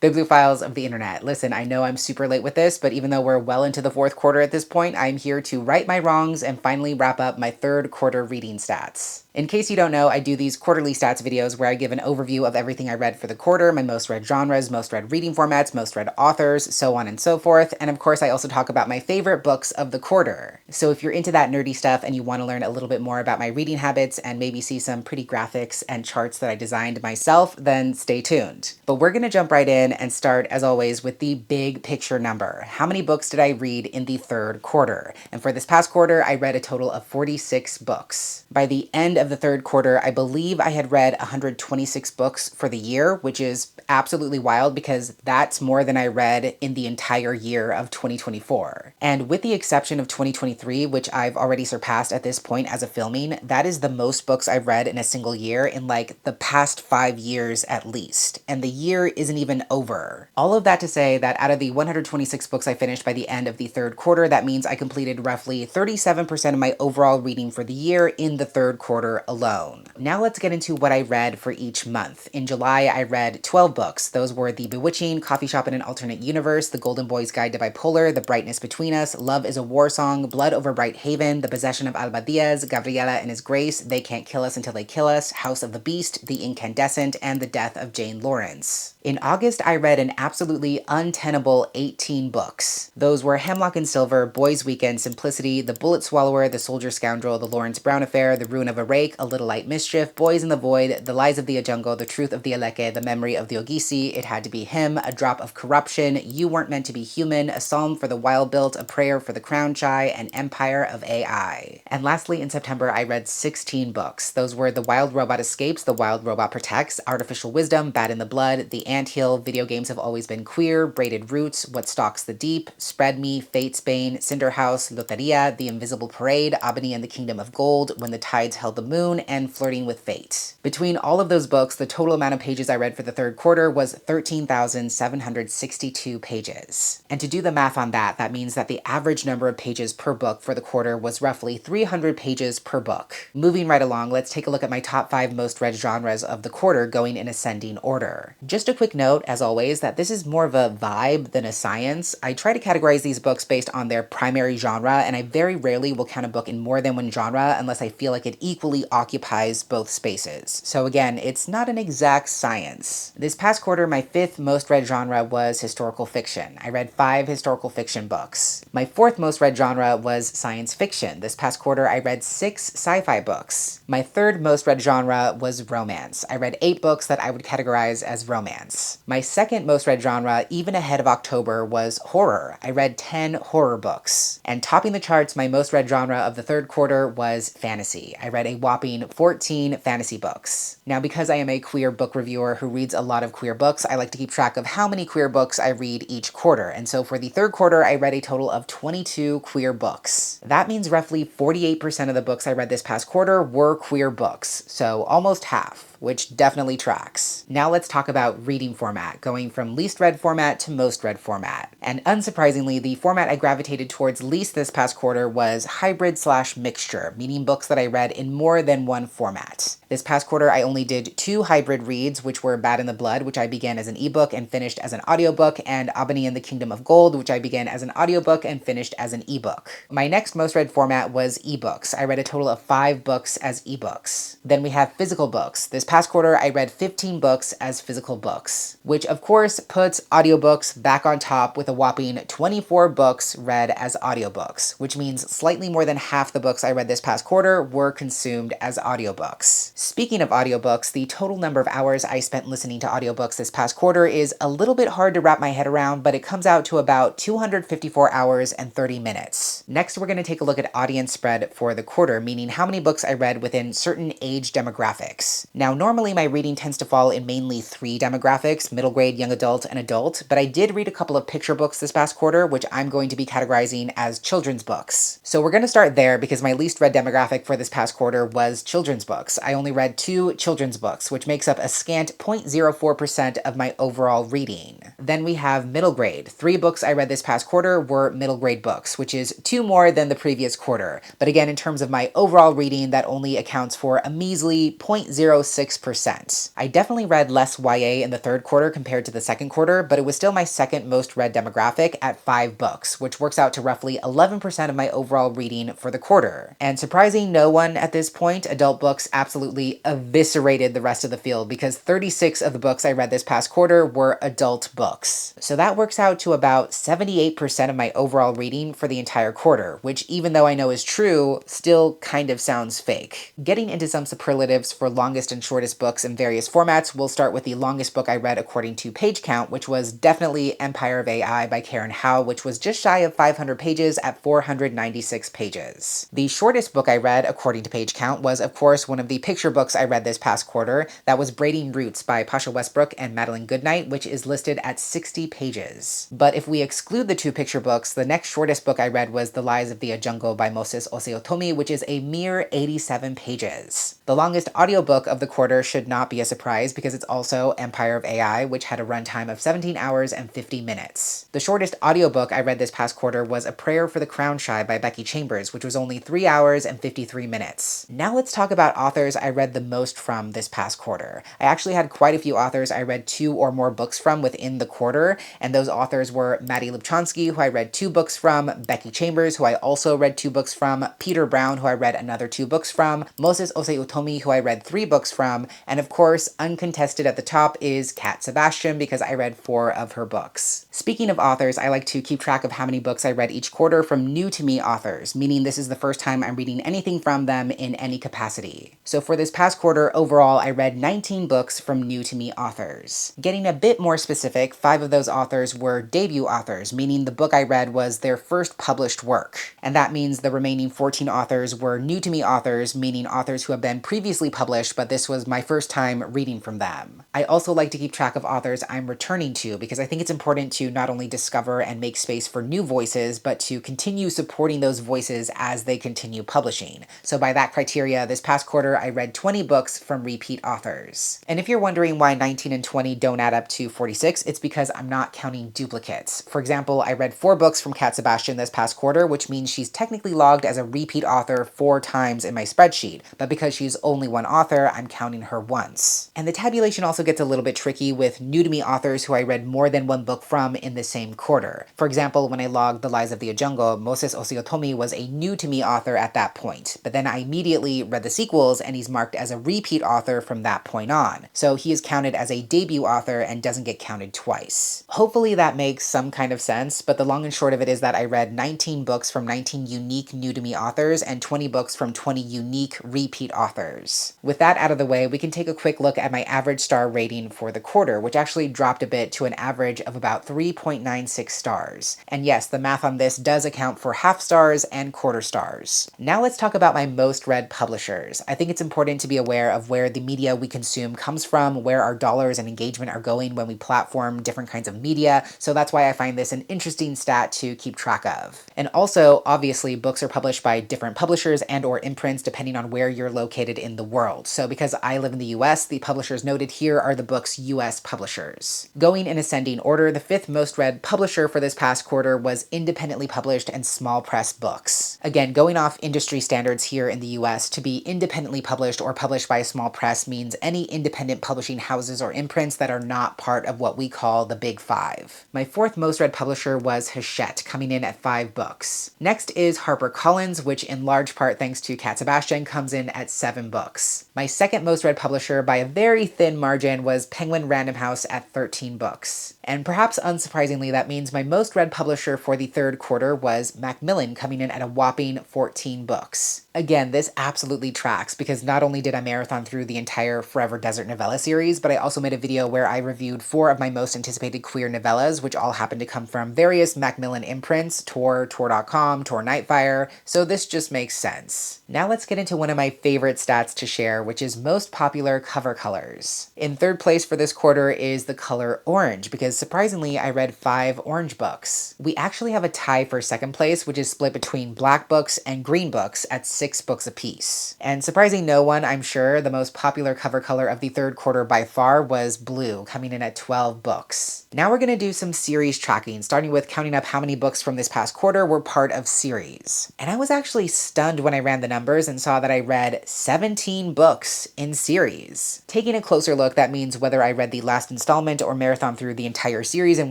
Bibliophiles of the internet. Listen, I know I'm super late with this, but even though we're well into the fourth quarter at this point, I'm here to right my wrongs and finally wrap up my third quarter reading stats. In case you don't know, I do these quarterly stats videos where I give an overview of everything I read for the quarter, my most read genres, most read reading formats, most read authors, so on and so forth, and of course I also talk about my favorite books of the quarter. So if you're into that nerdy stuff and you want to learn a little bit more about my reading habits and maybe see some pretty graphics and charts that I designed myself, then stay tuned. But we're gonna jump right in and start, as always, with the big picture number. How many books did I read in the third quarter? And for this past quarter, I read a total of 46 books. By the end of the third quarter, I believe I had read 126 books for the year, which is absolutely wild because that's more than I read in the entire year of 2024. And with the exception of 2023, which I've already surpassed at this point as a filming, that is the most books I've read in a single year in like the past 5 years at least. And the year isn't even over. All of that to say that out of the 126 books I finished by the end of the third quarter, that means I completed roughly 37% of my overall reading for the year in the third quarter alone. Now let's get into what I read for each month. In July, I read 12 books. Those were The Bewitching, Coffee Shop in an Alternate Universe, The Golden Boy's Guide to Bipolar, The Brightness Between Us, Love is a War Song, Blood Over Bright Haven, The Possession of Alba Diaz, Gabriela and His Grace, They Can't Kill Us Until They Kill Us, House of the Beast, The Incandescent, and The Death of Jane Lawrence. In August, I read an absolutely untenable 18 books. Those were Hemlock and Silver, Boys Weekend, Simplicity, The Bullet Swallower, The Soldier Scoundrel, The Lawrence Brown Affair, The Ruin of a Rake, A Little Light Mischief, Boys in the Void, The Lies of the Ajungo, The Truth of the Aleke, The Memory of the Ogisi, It Had to Be Him, A Drop of Corruption, You Weren't Meant to Be Human, A Psalm for the Wild Built, A Prayer for the Crown Chai, and Empire of AI. And lastly, in September, I read 16 books. Those were The Wild Robot Escapes, The Wild Robot Protects, Artificial Wisdom, Bad in the Blood, The Anthill, Video Games Have Always Been Queer, Braided Roots, What Stalks the Deep, Spread Me, Fate's Bane, Cinder House, Loteria, The Invisible Parade, Albany and the Kingdom of Gold, When the Tides Held the Moon, and Flirting with Fate. Between all of those books, the total amount of pages I read for the third quarter was 13,762 pages. And to do the math on that, that means that the average number of pages per book for the quarter was roughly 300 pages per book. Moving right along, let's take a look at my top 5 most read genres of the quarter going in ascending order. Just a quick note, as always, that this is more of a vibe than a science. I try to categorize these books based on their primary genre, and I very rarely will count a book in more than one genre unless I feel like it equally occupies both spaces. So again, it's not an exact science. This past quarter, my 5th most read genre was historical fiction. I read 5 historical fiction books. My 4th most read genre was science fiction. This past quarter, I read 6 sci-fi books. My 3rd most read genre was romance. I read 8 books that I would categorize as romance. My 2nd most read genre, even ahead of October, was horror. I read 10 horror books. And topping the charts, my most read genre of the third quarter was fantasy. I read a whopping 14 fantasy books. Now, because I am a queer book reviewer who reads a lot of queer books, I like to keep track of how many queer books I read each quarter. And so for the third quarter, I read a total of 22 queer books. That means roughly 48% of the books I read this past quarter were queer books, so almost half, which definitely tracks. Now let's talk about reading format, going from least read format to most read format. And unsurprisingly, the format I gravitated towards least this past quarter was hybrid/mixture, meaning books that I read in more than one format. This past quarter, I only did 2 hybrid reads, which were Bad in the Blood, which I began as an ebook and finished as an audiobook, and Albany and the Kingdom of Gold, which I began as an audiobook and finished as an ebook. My next most read format was ebooks. I read a total of 5 books as ebooks. Then we have physical books. This past quarter, I read 15 books as physical books, which of course puts audiobooks back on top with a whopping 24 books read as audiobooks, which means slightly more than half the books I read this past quarter were consumed as audiobooks. Speaking of audiobooks, the total number of hours I spent listening to audiobooks this past quarter is a little bit hard to wrap my head around, but it comes out to about 254 hours and 30 minutes. Next, we're going to take a look at audience spread for the quarter, meaning how many books I read within certain age demographics. Now, normally my reading tends to fall in mainly 3 demographics, middle grade, young adult, and adult, but I did read a couple of picture books this past quarter, which I'm going to be categorizing as children's books. So we're going to start there because my least read demographic for this past quarter was children's books. I only read 2 children's books, which makes up a scant 0.04% of my overall reading. Then we have middle grade. 3 books I read this past quarter were middle grade books, which is 2 more than the previous quarter. But again, in terms of my overall reading, that only accounts for a measly 0.06%. I definitely read less YA in the third quarter compared to the second quarter, but it was still my second most read demographic at 5 books, which works out to roughly 11% of my overall reading for the quarter. And surprising no one at this point, adult books absolutely eviscerated the rest of the field because 36 of the books I read this past quarter were adult books. So that works out to about 78% of my overall reading for the entire quarter, which even though I know is true, still kind of sounds fake. Getting into some superlatives for longest and shortest books in various formats, we'll start with the longest book I read according to page count, which was definitely Empire of AI by Karen Hao, which was just shy of 500 pages at 496 pages. The shortest book I read according to page count was, of course, one of the picture books I read this past quarter. That was Braiding Roots by Pasha Westbrook and Madeline Goodnight, which is listed at 60 pages. But if we exclude the 2 picture books, the next shortest book I read was The Lies of the Jungle by Moses Oseotomi, which is a mere 87 pages. The longest audiobook of the quarter should not be a surprise because it's also Empire of AI, which had a runtime of 17 hours and 50 minutes. The shortest audiobook I read this past quarter was A Prayer for the Crown Shy by Becky Chambers, which was only 3 hours and 53 minutes. Now let's talk about authors I read the most from this past quarter. I actually had quite a few authors I read 2 or more books from within the quarter, and those authors were Maddie Lubchansky, who I read 2 books from, Becky Chambers, who I also read 2 books from, Peter Brown, who I read another 2 books from, Moses Oseotomi, who I read 3 books from, and of course, uncontested at the top is Kat Sebastian because I read 4 of her books. Speaking of authors, I like to keep track of how many books I read each quarter from new to me authors, meaning this is the first time I'm reading anything from them in any capacity. So for this past quarter, overall, I read 19 books from new to me authors. Getting a bit more specific, 5 of those authors were debut authors, meaning the book I read was their first published work. And that means the remaining 14 authors were new to me authors, meaning authors who have been previously published, but this was my first time reading from them. I also like to keep track of authors I'm returning to because I think it's important to not only discover and make space for new voices, but to continue supporting those voices as they continue publishing. So by that criteria, this past quarter, I read 20 books from repeat authors. And if you're wondering why 19 and 20 don't add up to 46, it's because I'm not counting duplicates. For example, I read 4 books from Kat Sebastian this past quarter, which means she's technically logged as a repeat author 4 times in my spreadsheet, but because she's only one author, I'm counting her once. And the tabulation also gets a little bit tricky with new to me authors who I read more than 1 book from in the same quarter. For example, when I logged The Lies of the Jungle, Moses Oseotomi was a new to me author at that point, but then I immediately read the sequels and he's marked as a repeat author from that point on. So he is counted as a debut author and doesn't get counted twice. Hopefully that makes some kind of sense, but the long and short of it is that I read 19 books from 19 unique new to me authors and 20 books from 20 unique repeat authors. With that out of the way, we can take a quick look at my average star rating for the quarter, which actually dropped a bit to an average of about 3.96 stars. And yes, the math on this does account for half stars and quarter stars. Now let's talk about my most read publishers. I think it's important to be aware of where the media we consume comes from, where our dollars and engagement are going when we platform different kinds of media, so that's why I find this an interesting stat to keep track of. And also, obviously, books are published by different publishers and or imprints depending on where you're located in the world. So because I live in the US, the publishers noted here are the book's US publishers. Going in ascending order, the 5th most read publisher for this past quarter was independently published and small press books. Again, going off industry standards here in the US, to be independently published or published by a small press means any independent publishing houses or imprints that are not part of what we call the Big 5. My 4th most read publisher was Hachette, coming in at 5 books. Next is HarperCollins, which in large part thanks to Kat Sebastian comes in at 7 books. My 2nd most read publisher by a very thin margin was Penguin Random House at 13 books. And perhaps unsurprisingly, that means my most read publisher for the 3rd quarter was Macmillan, coming in at a whopping 14 books. Again, this absolutely tracks because not only did I marathon through the entire Forever Desert novella series, but I also made a video where I reviewed 4 of my most anticipated queer novellas, which all happen to come from various Macmillan imprints, Tor, Tor.com, Tor Nightfire, so this just makes sense. Now let's get into one of my favorite stats to share, which is most popular cover colors. In 3rd place for this quarter is the color orange, because surprisingly I read 5 orange books. We actually have a tie for 2nd place, which is split between black books and green books at 6 6 books apiece. And surprising no one, I'm sure, the most popular cover color of the third quarter by far was blue, coming in at 12 books. Now we're going to do some series tracking, starting with counting up how many books from this past quarter were part of series. And I was actually stunned when I ran the numbers and saw that I read 17 books in series. Taking a closer look, that means whether I read the last installment or marathon through the entire series in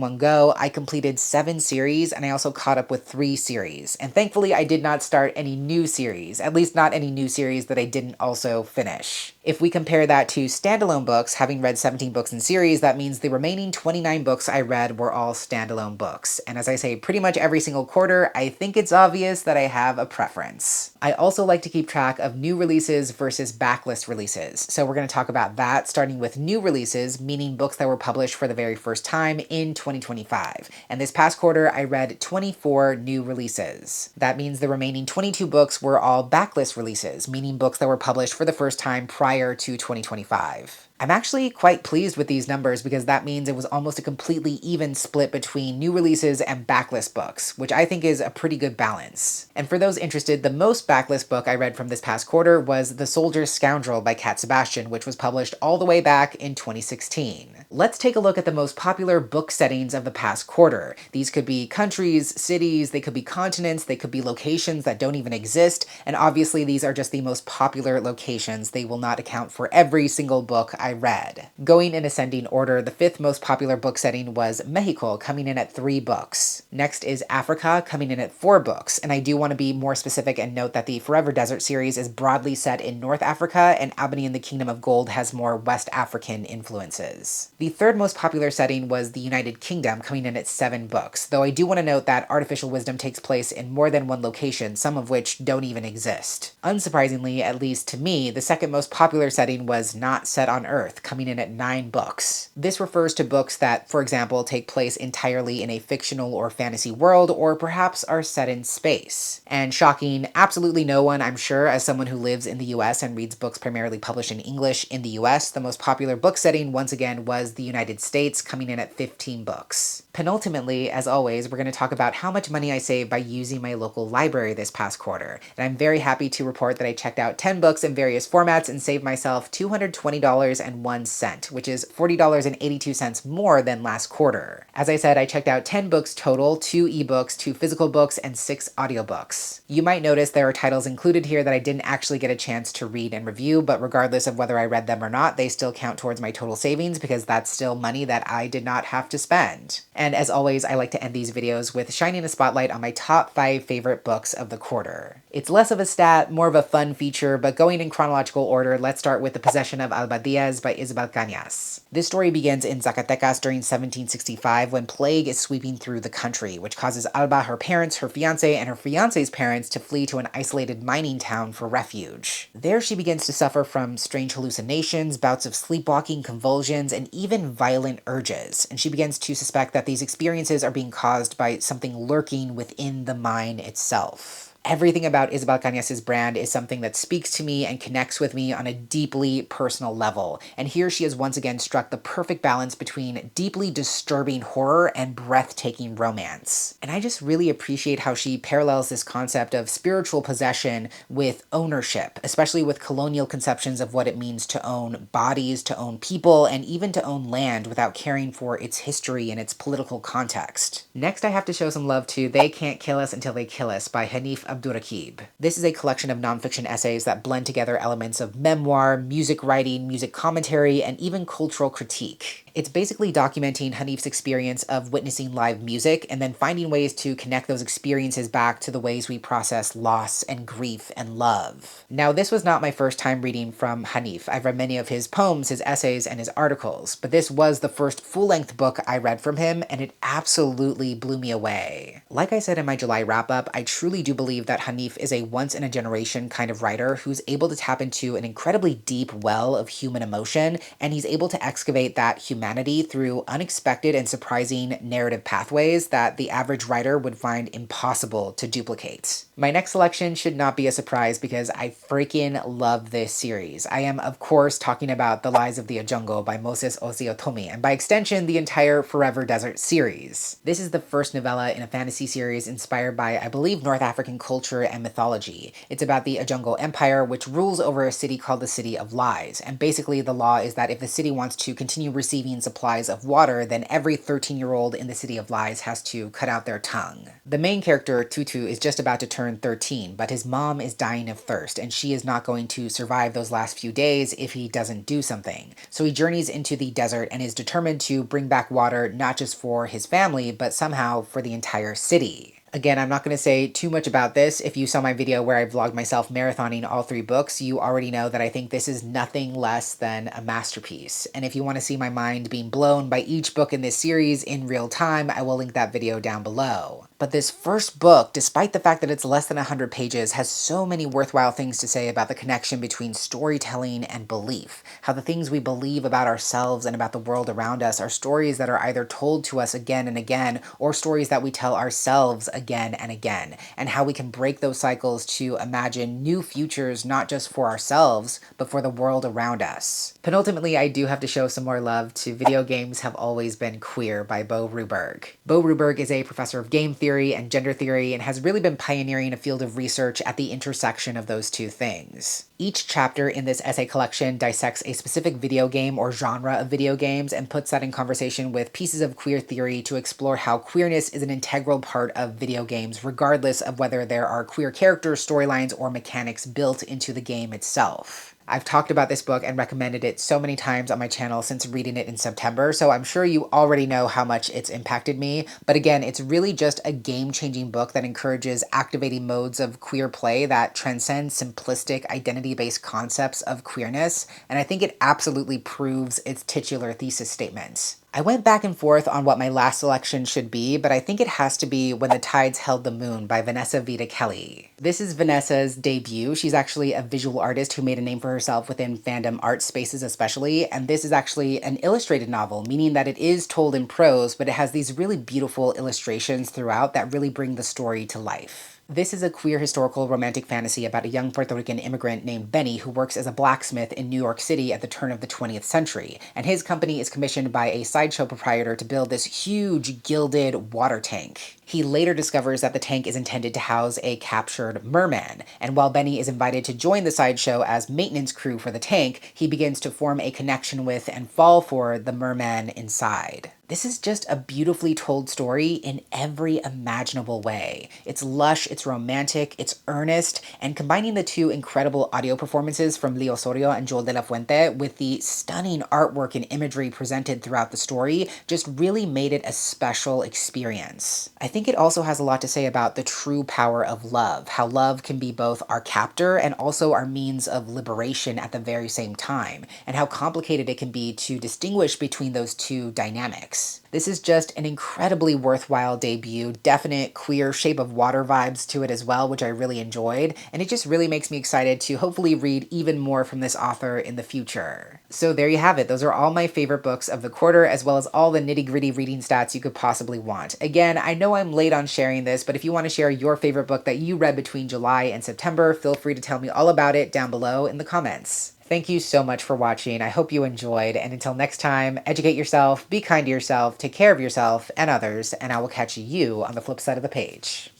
one go, I completed 7 series and I also caught up with 3 series. And thankfully I did not start any new series, at least not any new series that I didn't also finish. If we compare that to standalone books, having read 17 books in series, that means the remaining 29 books I read were all standalone books. And as I say pretty much every single quarter, I think it's obvious that I have a preference. I also like to keep track of new releases versus backlist releases. So we're going to talk about that, starting with new releases, meaning books that were published for the very first time in 2025. And this past quarter, I read 24 new releases. That means the remaining 22 books were all backlist releases, meaning books that were published for the first time prior to 2025. I'm actually quite pleased with these numbers because that means it was almost a completely even split between new releases and backlist books, which I think is a pretty good balance. And for those interested, the most backlist book I read from this past quarter was The Soldier's Scoundrel by Cat Sebastian, which was published all the way back in 2016. Let's take a look at the most popular book settings of the past quarter. These could be countries, cities, they could be continents, they could be locations that don't even exist, and obviously these are just the most popular locations. They will not account for every single book I read. Going in ascending order, the 5th most popular book setting was Mexico, coming in at 3 books. Next is Africa, coming in at 4 books, and I do want to be more specific and note that the Forever Desert series is broadly set in North Africa, and Albany and the Kingdom of Gold has more West African influences. The 3rd most popular setting was the United Kingdom, coming in at 7 books, though I do want to note that Artificial Wisdom takes place in more than one location, some of which don't even exist. Unsurprisingly, at least to me, the 2nd most popular setting was Not Set on Earth, coming in at 9 books. This refers to books that, for example, take place entirely in a fictional or fantasy world, or perhaps are set in space. And shocking absolutely no one, I'm sure, as someone who lives in the US and reads books primarily published in English in the US, the most popular book setting once again was the United States, coming in at 15 books. Penultimately, as always, we're going to talk about how much money I saved by using my local library this past quarter. And I'm very happy to report that I checked out 10 books in various formats and saved myself $220.01, which is $40.82 more than last quarter. As I said, I checked out 10 books total, 2 ebooks, 2 physical books, and 6 audiobooks. You might notice there are titles included here that I didn't actually get a chance to read and review, but regardless of whether I read them or not, they still count towards my total savings because that's still money that I did not have to spend. And as always, I like to end these videos with shining a spotlight on my top 5 favorite books of the quarter. It's less of a stat, more of a fun feature, but going in chronological order, let's start with The Possession of Alba Diaz by Isabel Cañas. This story begins in Zacatecas during 1765 when plague is sweeping through the country, which causes Alba, her parents, her fiancé, and her fiancé's parents to flee to an isolated mining town for refuge. There she begins to suffer from strange hallucinations, bouts of sleepwalking, convulsions, and even violent urges, and she begins to suspect that these experiences are being caused by something lurking within the mine itself. Everything about Isabel Cañas' brand is something that speaks to me and connects with me on a deeply personal level. And here she has once again struck the perfect balance between deeply disturbing horror and breathtaking romance. And I just really appreciate how she parallels this concept of spiritual possession with ownership, especially with colonial conceptions of what it means to own bodies, to own people, and even to own land without caring for its history and its political context. Next, I have to show some love to They Can't Kill Us Until They Kill Us by Hanif Abdurraqib. This is a collection of nonfiction essays that blend together elements of memoir, music writing, music commentary, and even cultural critique. It's basically documenting Hanif's experience of witnessing live music and then finding ways to connect those experiences back to the ways we process loss and grief and love. Now, this was not my first time reading from Hanif. I've read many of his poems, his essays, and his articles, but this was the first full-length book I read from him, and it absolutely blew me away. Like I said in my July wrap-up, I truly do believe that Hanif is a once-in-a-generation kind of writer who's able to tap into an incredibly deep well of human emotion, and he's able to excavate that humanity humanity through unexpected and surprising narrative pathways that the average writer would find impossible to duplicate. My next selection should not be a surprise because I freaking love this series. I am, of course, talking about The Lies of the Ajungo by Moses Osiotomi, and by extension, the entire Forever Desert series. This is the first novella in a fantasy series inspired by, I believe, North African culture and mythology. It's about the Ajungo Empire, which rules over a city called the City of Lies. And basically, the law is that if the city wants to continue receiving supplies of water, then every 13-year-old in the City of Lies has to cut out their tongue. The main character, Tutu, is just about to turn 13, but his mom is dying of thirst, and she is not going to survive those last few days if he doesn't do something. So he journeys into the desert and is determined to bring back water not just for his family, but somehow for the entire city. Again, I'm not going to say too much about this. If you saw my video where I vlogged myself marathoning all 3 books, you already know that I think this is nothing less than a masterpiece. And if you want to see my mind being blown by each book in this series in real time, I will link that video down below. But this first book, despite the fact that it's less than 100 pages, has so many worthwhile things to say about the connection between storytelling and belief. How the things we believe about ourselves and about the world around us are stories that are either told to us again and again, or stories that we tell ourselves again and again, and how we can break those cycles to imagine new futures not just for ourselves, but for the world around us. Penultimately, I do have to show some more love to Video Games Have Always Been Queer by Bo Ruberg. Bo Ruberg is a professor of game theory and gender theory and has really been pioneering a field of research at the intersection of those two things. Each chapter in this essay collection dissects a specific video game or genre of video games and puts that in conversation with pieces of queer theory to explore how queerness is an integral part of video games, regardless of whether there are queer characters, storylines, or mechanics built into the game itself. I've talked about this book and recommended it so many times on my channel since reading it in September, so I'm sure you already know how much it's impacted me. But again, it's really just a game-changing book that encourages activating modes of queer play that transcend simplistic identity-based concepts of queerness, and I think it absolutely proves its titular thesis statements. I went back and forth on what my last selection should be, but I think it has to be When the Tides Held the Moon by Vanessa Vita Kelly. This is Vanessa's debut. She's actually a visual artist who made a name for herself within fandom art spaces especially, and this is actually an illustrated novel, meaning that it is told in prose, but it has these really beautiful illustrations throughout that really bring the story to life. This is a queer historical romantic fantasy about a young Puerto Rican immigrant named Benny who works as a blacksmith in New York City at the turn of the 20th century, and his company is commissioned by a sideshow proprietor to build this huge gilded water tank. He later discovers that the tank is intended to house a captured merman, and while Benny is invited to join the sideshow as maintenance crew for the tank, he begins to form a connection with and fall for the merman inside. This is just a beautifully told story in every imaginable way. It's lush, it's romantic, it's earnest, and combining the two incredible audio performances from Lee Osorio and Joel de la Fuente with the stunning artwork and imagery presented throughout the story just really made it a special experience. I think it also has a lot to say about the true power of love, how love can be both our captor and also our means of liberation at the very same time, and how complicated it can be to distinguish between those two dynamics. This is just an incredibly worthwhile debut, definite queer Shape of Water vibes to it as well, which I really enjoyed, and it just really makes me excited to hopefully read even more from this author in the future. So there you have it. Those are all my favorite books of the quarter, as well as all the nitty-gritty reading stats you could possibly want. Again, I know I'm late on sharing this, but if you want to share your favorite book that you read between July and September, feel free to tell me all about it down below in the comments. Thank you so much for watching. I hope you enjoyed, and until next time, educate yourself, be kind to yourself, take care of yourself and others, and I will catch you on the flip side of the page.